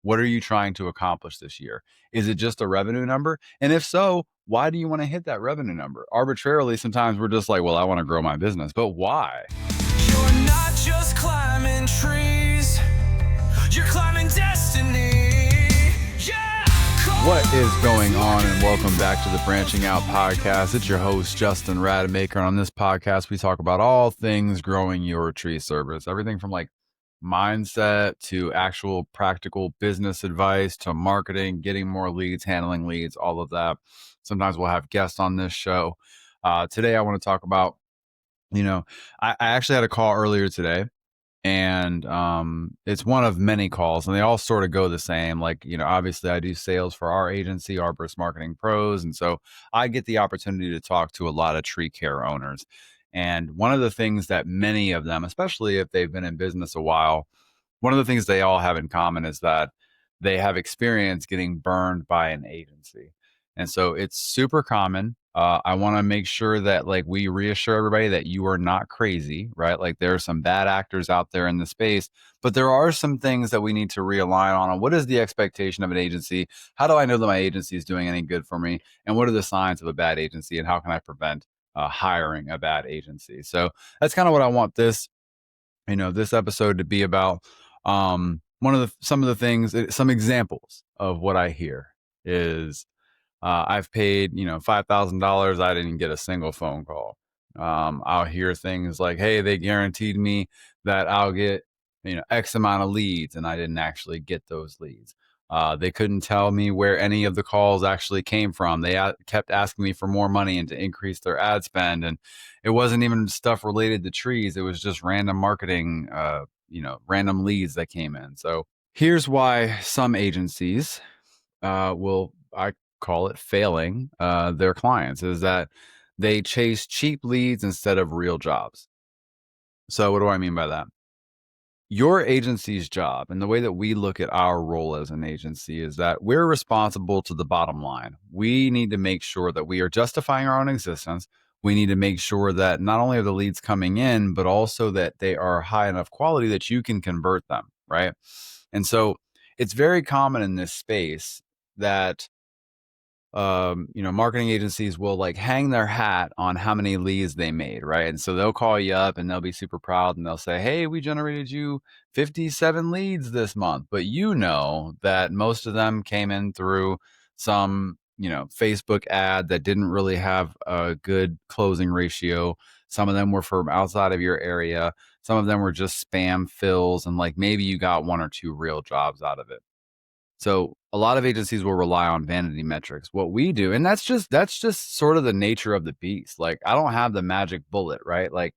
What are you trying to accomplish this year? Is it just a revenue number? And if so, why do you want to hit that revenue number? Arbitrarily, sometimes we're just like, well, I want to grow my business, but why? You're not just climbing trees, you're climbing destiny. Yeah! What is going on? And welcome back to the Branching Out Podcast. It's your host, Justin Rademacher. And on this podcast, we talk about all things growing your tree service. Everything from like mindset to actual practical business advice to marketing, getting more leads, handling leads, all of that. Sometimes we'll have guests on this show. Today, I want to talk about, I actually had a call earlier today. And it's one of many calls, and they all sort of go the same. Like, obviously I do sales for our agency, Arborist Marketing Pros. And so I get the opportunity to talk to a lot of tree care owners. And one of the things that many of them, especially if they've been in business a while, one of the things they all have in common is that they have experience getting burned by an agency. And so it's super common. I want to make sure that like we reassure everybody that you are not crazy, right? Like there are some bad actors out there in the space, but there are some things that we need to realign on. What is the expectation of an agency? How do I know that my agency is doing any good for me? And what are the signs of a bad agency? And how can I prevent hiring a bad agency? So that's kind of what I want this episode to be about. Some of the things, some examples of what I hear is I've paid, $5,000. I didn't get a single phone call. I'll hear things like, hey, they guaranteed me that I'll get, X amount of leads, and I didn't actually get those leads. They couldn't tell me where any of the calls actually came from. They kept asking me for more money and to increase their ad spend. And it wasn't even stuff related to trees. It was just random marketing, random leads that came in. So here's why some agencies I call it failing their clients, is that they chase cheap leads instead of real jobs. So what do I mean by that? Your agency's job, and the way that we look at our role as an agency, is that we're responsible to the bottom line. We need to make sure that we are justifying our own existence. We need to make sure that not only are the leads coming in, but also that they are high enough quality that you can convert them, right? And so it's very common in this space that marketing agencies will like hang their hat on how many leads they made, right? And so they'll call you up and they'll be super proud and they'll say, hey, we generated you 57 leads this month. But you know that most of them came in through some, Facebook ad that didn't really have a good closing ratio. Some of them were from outside of your area. Some of them were just spam fills, and like maybe you got one or two real jobs out of it. So a lot of agencies will rely on vanity metrics. What we do, and that's just sort of the nature of the beast. Like I don't have the magic bullet, right? Like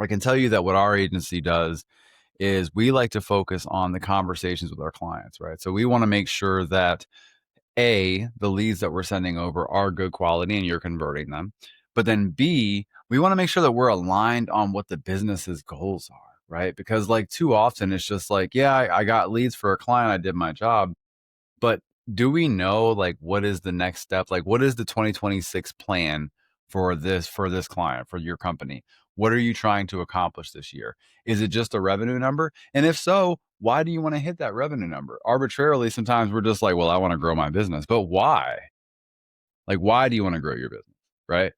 I can tell you that what our agency does is we like to focus on the conversations with our clients, right? So we want to make sure that A, the leads that we're sending over are good quality and you're converting them. But then B, we want to make sure that we're aligned on what the business's goals are. Right? Because like too often it's just like, yeah, I got leads for a client. I did my job. But do we know like what is the next step? Like what is the 2026 plan for this client, for your company? What are you trying to accomplish this year? Is it just a revenue number? And if so, why do you want to hit that revenue number? Arbitrarily, sometimes we're just like, well, I want to grow my business. But why? Like, why do you want to grow your business? Right?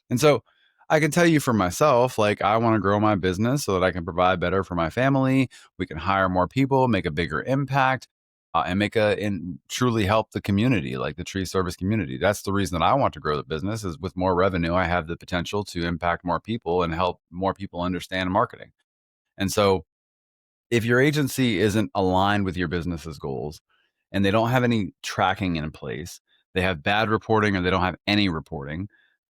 And so I can tell you for myself, like I want to grow my business so that I can provide better for my family. We can hire more people, make a bigger impact, and truly help the community, like the tree service community. That's the reason that I want to grow the business. Is with more revenue, I have the potential to impact more people and help more people understand marketing. And so if your agency isn't aligned with your business's goals and they don't have any tracking in place, they have bad reporting or they don't have any reporting,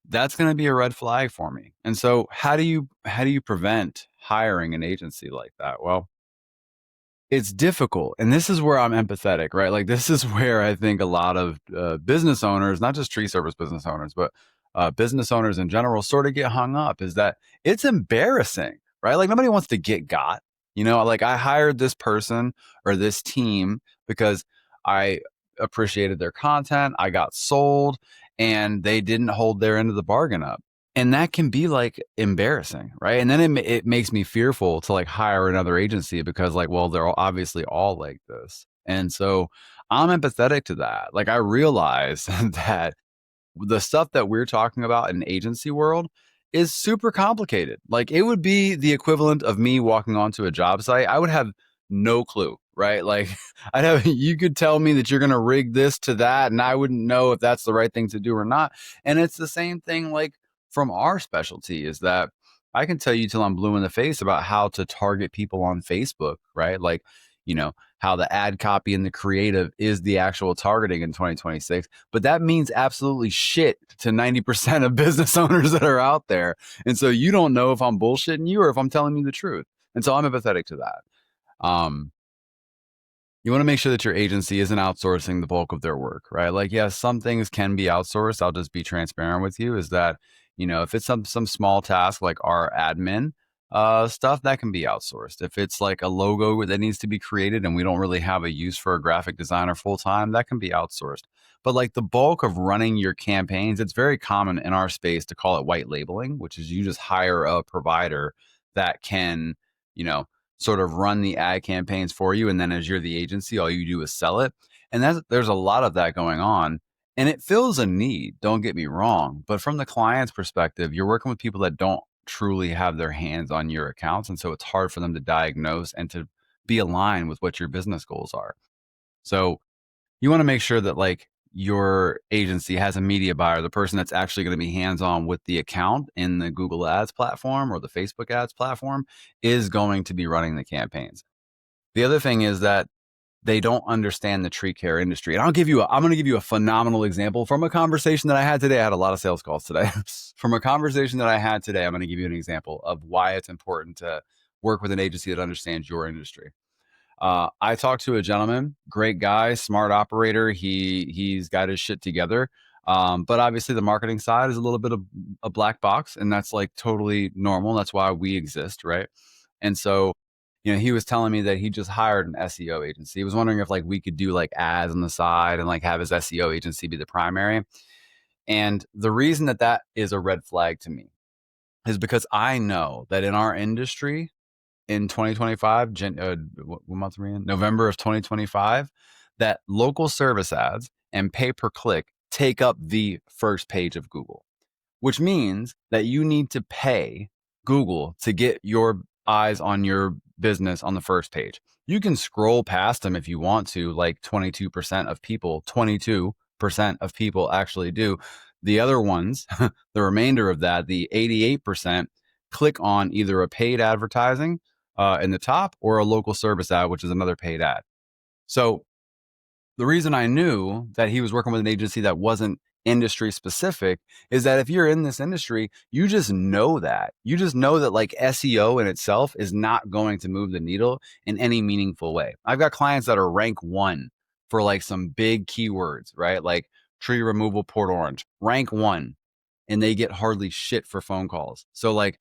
that's going to be a red flag for me. And so how do you prevent hiring an agency like that? Well, it's difficult. And this is where I'm empathetic, right? Like this is where I think a lot of business owners, not just tree service business owners, but business owners in general sort of get hung up, is that it's embarrassing, right? Like nobody wants to get got, like I hired this person or this team because I appreciated their content. I got sold and they didn't hold their end of the bargain up. And that can be like embarrassing, right? And then it makes me fearful to like hire another agency because like, well, they're obviously all like this. And so I'm empathetic to that. Like I realize that the stuff that we're talking about in agency world is super complicated. Like it would be the equivalent of me walking onto a job site. I would have no clue, right? Like I'd have, you could tell me that you're going to rig this to that and I wouldn't know if that's the right thing to do or not. And it's the same thing like from our specialty is that I can tell you till I'm blue in the face about how to target people on Facebook, right? Like, how the ad copy and the creative is the actual targeting in 2026. But that means absolutely shit to 90% of business owners that are out there. And so you don't know if I'm bullshitting you or if I'm telling you the truth. And so I'm empathetic to that. Um, you want to make sure that your agency isn't outsourcing the bulk of their work, right? Like, yes, some things can be outsourced. I'll just be transparent with you is that, if it's some small task like our admin stuff, that can be outsourced. If it's like a logo that needs to be created and we don't really have a use for a graphic designer full time, that can be outsourced. But like the bulk of running your campaigns, it's very common in our space to call it white labeling, which is you just hire a provider that can, you know, sort of run the ad campaigns for you. And then as you're the agency, all you do is sell it. And there's a lot of that going on. And it fills a need, don't get me wrong. But from the client's perspective, you're working with people that don't truly have their hands on your accounts. And so it's hard for them to diagnose and to be aligned with what your business goals are. So you want to make sure that like your agency has a media buyer, the person that's actually going to be hands-on with the account in the Google Ads platform or the Facebook Ads platform is going to be running the campaigns. The other thing is that they don't understand the tree care industry. And I'm going to give you a phenomenal example from a conversation that I had today. I had a lot of sales calls today. From a conversation that I had today, I'm going to give you an example of why it's important to work with an agency that understands your industry. I talked to a gentleman, great guy, smart operator. He's got his shit together. But obviously the marketing side is a little bit of a black box, and that's like totally normal. That's why we exist, right? And so, he was telling me that he just hired an SEO agency. He was wondering if like we could do like ads on the side and like have his SEO agency be the primary. And the reason that that is a red flag to me is because I know that in our industry, in 2025, what month are we in? November of 2025, that local service ads and pay per click take up the first page of Google, which means that you need to pay Google to get your eyes on your business on the first page. You can scroll past them if you want to, like 22% of people actually do. The other ones, the remainder of that, the 88%, click on either a paid advertising in the top or a local service ad, which is another paid ad. So the reason I knew that he was working with an agency that wasn't industry specific is that if you're in this industry, you just know that. You just know that like SEO in itself is not going to move the needle in any meaningful way. I've got clients that are rank 1 for like some big keywords, right? Like tree removal Port Orange, rank 1, and they get hardly shit for phone calls. So like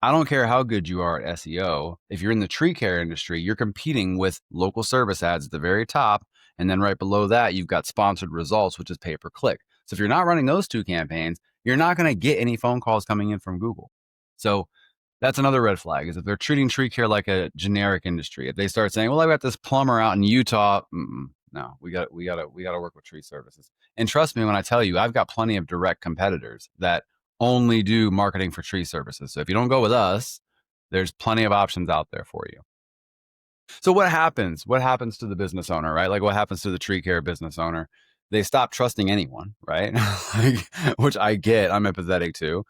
I don't care how good you are at SEO. If you're in the tree care industry, you're competing with local service ads at the very top. And then right below that, you've got sponsored results, which is pay per click. So if you're not running those two campaigns, you're not going to get any phone calls coming in from Google. So that's another red flag is if they're treating tree care like a generic industry. If they start saying, well, I've got this plumber out in Utah. No, we got to work with tree services. And trust me when I tell you, I've got plenty of direct competitors that only do marketing for tree services. So if you don't go with us, there's plenty of options out there for you. So what happens? What happens to the business owner, right? Like what happens to the tree care business owner? They stop trusting anyone, right? Like, which I get, I'm empathetic to.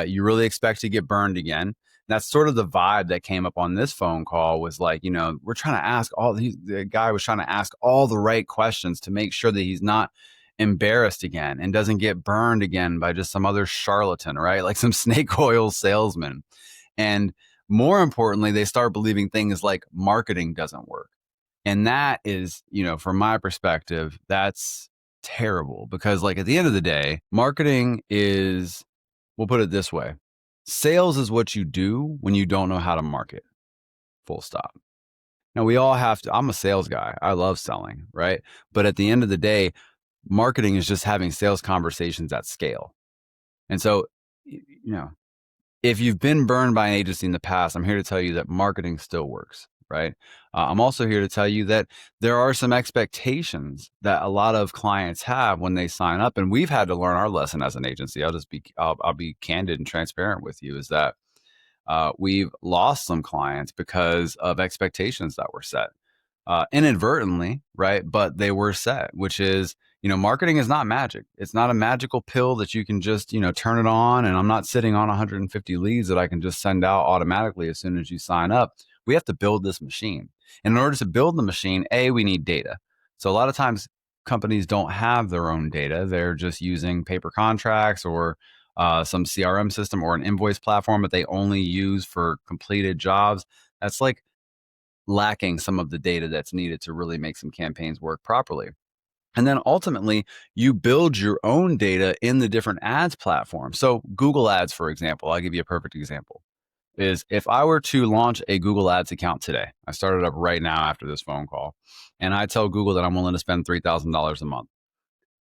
You really expect to get burned again. That's sort of the vibe that came up on this phone call was like, we're trying to ask the guy was trying to ask all the right questions to make sure that he's not embarrassed again and doesn't get burned again by just some other charlatan, right? Like some snake oil salesman. And more importantly, they start believing things like marketing doesn't work. And that is, from my perspective, that's terrible because like at the end of the day, marketing is, we'll put it this way. Sales is what you do when you don't know how to market. Full stop. Now we all have to, I'm a sales guy. I love selling, right? But at the end of the day, marketing is just having sales conversations at scale. And so, if you've been burned by an agency in the past, I'm here to tell you that marketing still works, right? I'm also here to tell you that there are some expectations that a lot of clients have when they sign up, and we've had to learn our lesson as an agency. I'll be candid and transparent with you, is that we've lost some clients because of expectations that were set inadvertently, right? But they were set, which is, marketing is not magic. It's not a magical pill that you can just, turn it on. And I'm not sitting on 150 leads that I can just send out automatically as soon as you sign up. We have to build this machine. And in order to build the machine, we need data. So a lot of times companies don't have their own data. They're just using paper contracts or some CRM system or an invoice platform that they only use for completed jobs. That's like lacking some of the data that's needed to really make some campaigns work properly. And then ultimately, you build your own data in the different ads platforms. So Google Ads, for example, I'll give you a perfect example, is if I were to launch a Google Ads account today, I started up right now after this phone call, and I tell Google that I'm willing to spend $3,000 a month.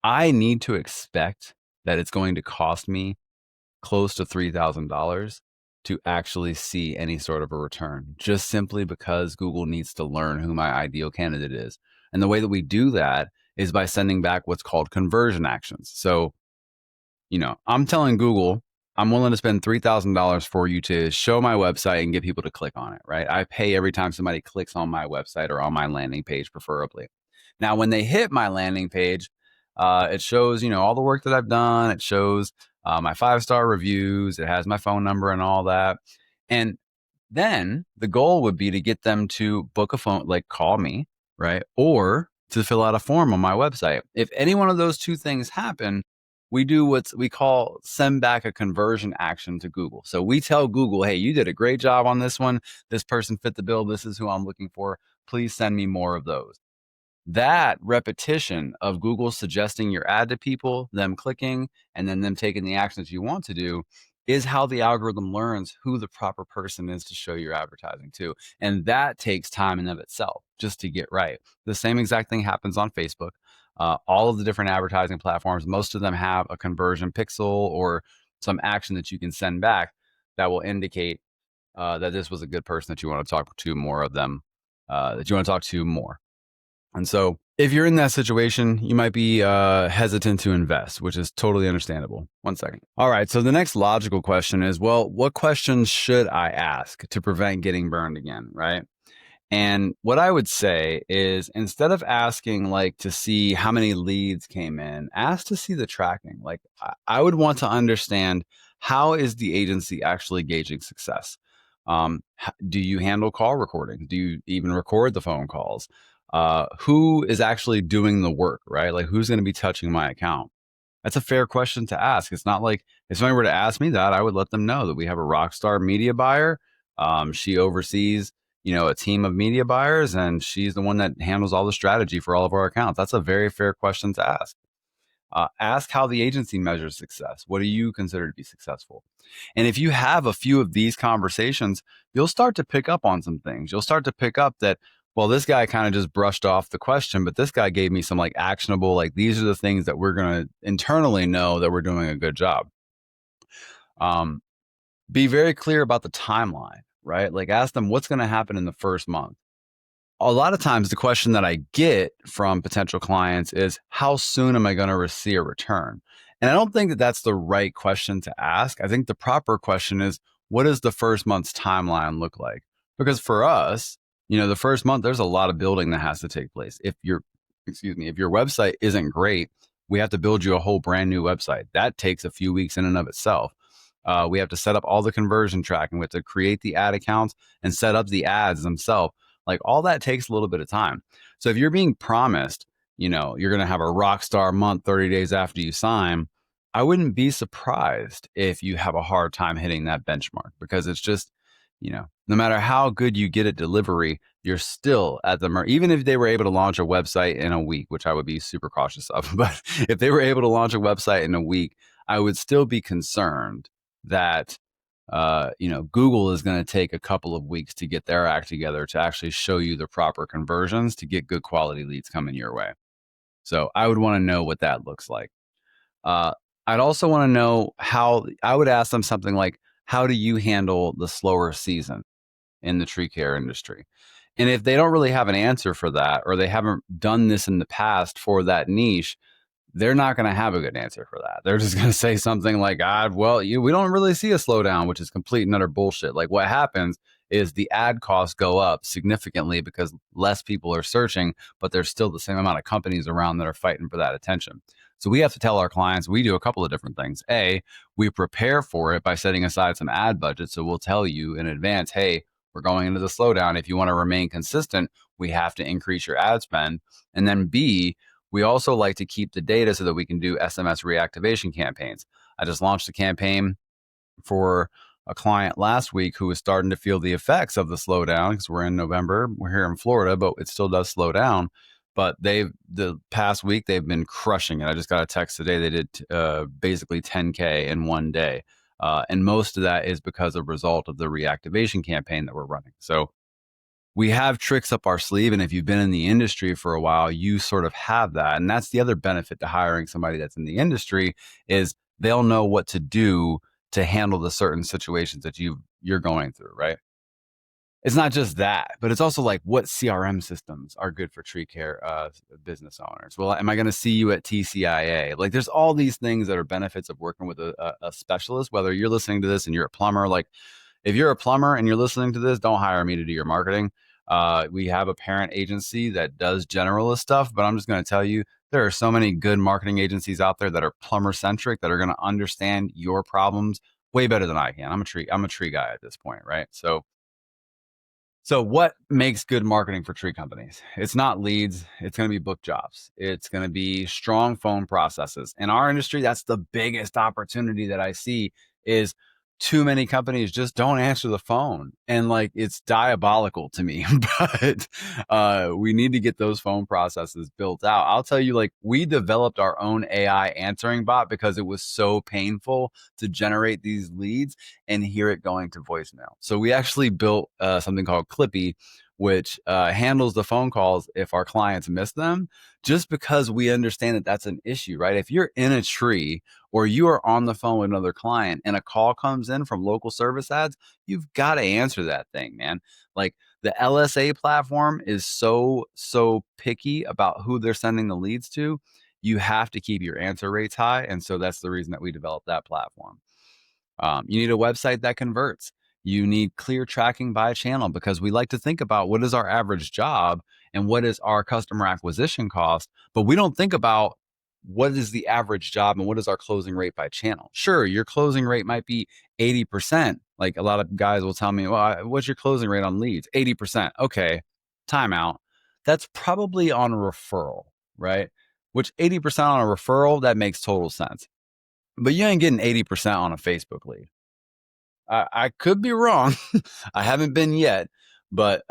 I need to expect that it's going to cost me close to $3,000 to actually see any sort of a return, just simply because Google needs to learn who my ideal candidate is. And the way that we do that is by sending back what's called conversion actions. So, I'm telling Google, I'm willing to spend $3,000 for you to show my website and get people to click on it, right? I pay every time somebody clicks on my website or on my landing page, preferably. Now, when they hit my landing page, it shows, all the work that I've done. It shows my 5-star reviews. It has my phone number and all that. And then the goal would be to get them to book a phone, like call me, right? Or to fill out a form on my website. If any one of those two things happen, we do what we call send back a conversion action to Google. So we tell Google, hey, you did a great job on this one. This person fit the bill. This is who I'm looking for. Please send me more of those. That repetition of Google suggesting your ad to people, them clicking, and then them taking the actions you want to do is how the algorithm learns who the proper person is to show your advertising to. And that takes time in of itself just to get right. The same exact thing happens on Facebook. All of the different advertising platforms, most of them have a conversion pixel or some action that you can send back that will indicate that this was a good person that you want to talk to more of them, that you want to talk to more. And so if you're in that situation, you might be hesitant to invest, which is totally understandable. One second. All right. So the next logical question is, well, what questions should I ask to prevent getting burned again? Right. And what I would say is, instead of asking like to see how many leads came in, ask to see the tracking. Like I would want to understand, how is the agency actually gauging success? Do you handle call recording? Do you even record the phone calls? Who is actually doing the work, right? Like, who's going to be touching my account? That's a fair question to ask. It's not like, if somebody were to ask me that, I would let them know that we have a rock star media buyer. She oversees, a team of media buyers, and she's the one that handles all the strategy for all of our accounts. That's a very fair question to ask. Ask how the agency measures success. What do you consider to be successful? And if you have a few of these conversations, you'll start to pick up on some things. You'll start to pick up that, well, this guy kind of just brushed off the question, but this guy gave me some like actionable, like, these are the things that we're going to internally know that we're doing a good job. Be very clear about the timeline, right? Like, ask them what's going to happen in the first month. A lot of times the question that I get from potential clients is, how soon am I going to receive a return? And I don't think that that's the right question to ask. I think the proper question is, what does the first month's timeline look like? Because for us, the first month, there's a lot of building that has to take place. If your website isn't great, we have to build you a whole brand new website. That takes a few weeks in and of itself. We have to set up all the conversion tracking. We have to create the ad accounts and set up the ads themselves. Like, all that takes a little bit of time. So if you're being promised, you're going to have a rock star month 30 days after you sign, I wouldn't be surprised if you have a hard time hitting that benchmark, because it's just, no matter how good you get at delivery, you're still at the even if they were able to launch a website in a week, which I would be super cautious of, but if they were able to launch a website in a week, I would still be concerned that Google is going to take a couple of weeks to get their act together to actually show you the proper conversions to get good quality leads coming your way. So I would want to know what that looks like. I'd also want to know how. I would ask them something like, how do you handle the slower season in the tree care industry? And if they don't really have an answer for that, or they haven't done this in the past for that niche, they're not going to have a good answer for that. They're just going to say something like, well, we don't really see a slowdown, which is complete and utter bullshit. Like what happens is the ad costs go up significantly because less people are searching, but there's still the same amount of companies around that are fighting for that attention. So we have to tell our clients, we do a couple of different things. A, we prepare for it by setting aside some ad budget. So we'll tell you in advance, hey, we're going into the slowdown. If you want to remain consistent, we have to increase your ad spend. And then B, we also like to keep the data so that we can do SMS reactivation campaigns. I just launched a campaign for a client last week who was starting to feel the effects of the slowdown because we're in November. We're here in Florida, but it still does slow down. But the past week, they've been crushing it. I just got a text today. They did basically 10K in one day. And most of that is because of result of the reactivation campaign that we're running. So we have tricks up our sleeve. And if you've been in the industry for a while, you sort of have that. And that's the other benefit to hiring somebody that's in the industry is they'll know what to do to handle the certain situations that you're going through, right? It's not just that, but it's also like what CRM systems are good for tree care business owners. Well, am I going to see you at TCIA? Like, there's all these things that are benefits of working with a specialist. Whether you're listening to this and you're a plumber, like if you're a plumber and you're listening to this, don't hire me to do your marketing. We have a parent agency that does generalist stuff, but I'm just going to tell you there are so many good marketing agencies out there that are plumber centric that are going to understand your problems way better than I can. I'm a tree guy at this point, right? So what makes good marketing for tree companies? It's not leads. It's going to be book jobs. It's going to be strong phone processes. In our industry, that's the biggest opportunity that I see is too many companies just don't answer the phone. And like, it's diabolical to me, but we need to get those phone processes built out. I'll tell you, like, we developed our own AI answering bot because it was so painful to generate these leads and hear it going to voicemail. So we actually built something called Clippy, which handles the phone calls if our clients miss them, just because we understand that that's an issue, right? If you're in a tree or you are on the phone with another client and a call comes in from local service ads, you've got to answer that thing, man. Like the LSA platform is so picky about who they're sending the leads to. You have to keep your answer rates high. And so that's the reason that we developed that platform. You need a website that converts. You need clear tracking by channel because we like to think about what is our average job and what is our customer acquisition cost, but we don't think about what is the average job and what is our closing rate by channel. Sure, your closing rate might be 80%. Like a lot of guys will tell me, well, what's your closing rate on leads? 80%. Okay, timeout. That's probably on a referral, right? Which 80% on a referral, that makes total sense. But you ain't getting 80% on a Facebook lead. I could be wrong. I haven't been yet, but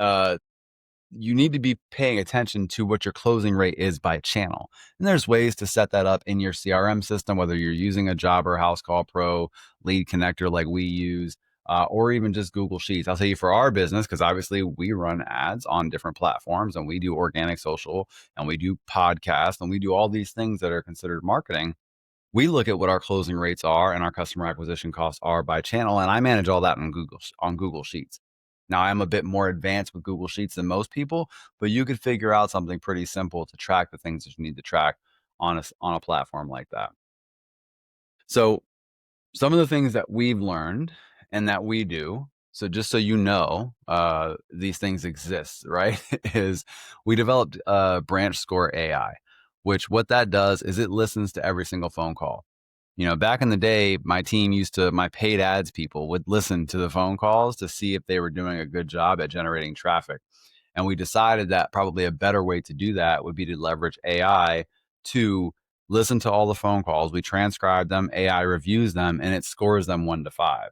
you need to be paying attention to what your closing rate is by channel. And there's ways to set that up in your CRM system, whether you're using a Jobber, House Call Pro, Lead Connector like we use, or even just Google Sheets. I'll tell you for our business, because obviously we run ads on different platforms and we do organic social and we do podcasts and we do all these things that are considered marketing. We look at what our closing rates are and our customer acquisition costs are by channel, and I manage all that on Google Sheets. Now, I'm a bit more advanced with Google Sheets than most people, but you could figure out something pretty simple to track the things that you need to track on a platform like that. So some of the things that we've learned and that we do, so just so you know, these things exist, right? Is we developed Branch Score AI, which what that does is it listens to every single phone call. You know, back in the day, my paid ads people would listen to the phone calls to see if they were doing a good job at generating traffic. And we decided that probably a better way to do that would be to leverage AI to listen to all the phone calls. We transcribe them, AI reviews them, and it scores them 1 to 5.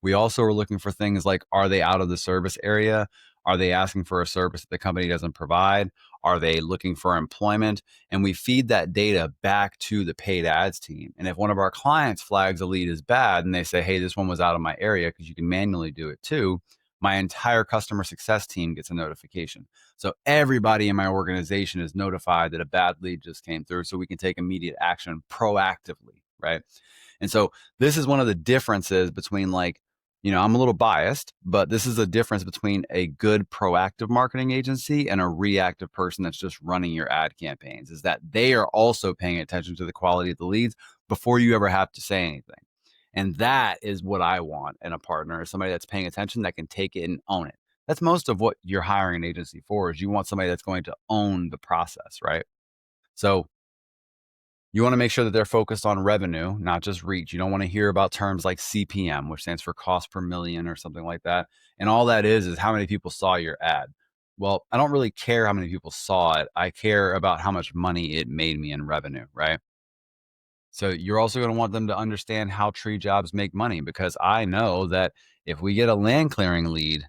We also are looking for things like, are they out of the service area? Are they asking for a service that the company doesn't provide? Are they looking for employment? And we feed that data back to the paid ads team. And if one of our clients flags a lead as bad and they say, hey, this one was out of my area, because you can manually do it too, my entire customer success team gets a notification. So everybody in my organization is notified that a bad lead just came through, so we can take immediate action proactively, right? And so this is one of the differences between like I'm a little biased, but this is a difference between a good proactive marketing agency and a reactive person that's just running your ad campaigns, is that they are also paying attention to the quality of the leads before you ever have to say anything. And that is what I want in a partner, is somebody that's paying attention, that can take it and own it. That's most of what you're hiring an agency for, is you want somebody that's going to own the process, right? So you want to make sure that they're focused on revenue, not just reach. You don't want to hear about terms like CPM, which stands for cost per million or something like that. And all that is how many people saw your ad. Well, I don't really care how many people saw it. I care about how much money it made me in revenue, right? So you're also going to want them to understand how tree jobs make money, because I know that if we get a land clearing lead,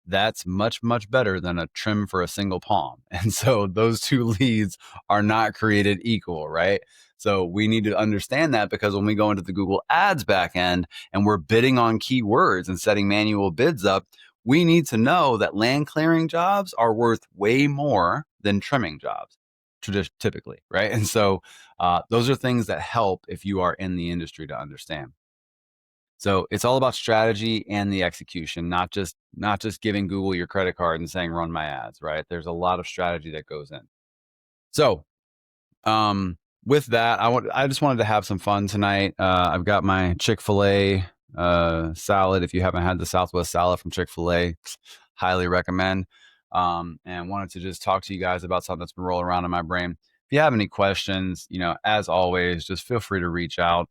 that's much, much better than a trim for a single palm. And so those two leads are not created equal, right? So we need to understand that, because when we go into the Google Ads backend and we're bidding on keywords and setting manual bids up, we need to know that land clearing jobs are worth way more than trimming jobs, typically, right? And so those are things that help if you are in the industry to understand. So it's all about strategy and the execution, not just giving Google your credit card and saying run my ads, right? There's a lot of strategy that goes in. So with that, I just wanted to have some fun tonight. I've got my Chick-fil-A salad. If you haven't had the Southwest salad from Chick-fil-A, highly recommend. And wanted to just talk to you guys about something that's been rolling around in my brain. If you have any questions, as always, just feel free to reach out.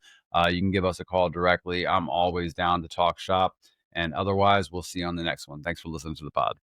You can give us a call directly. I'm always down to talk shop. And otherwise, we'll see you on the next one. Thanks for listening to the pod.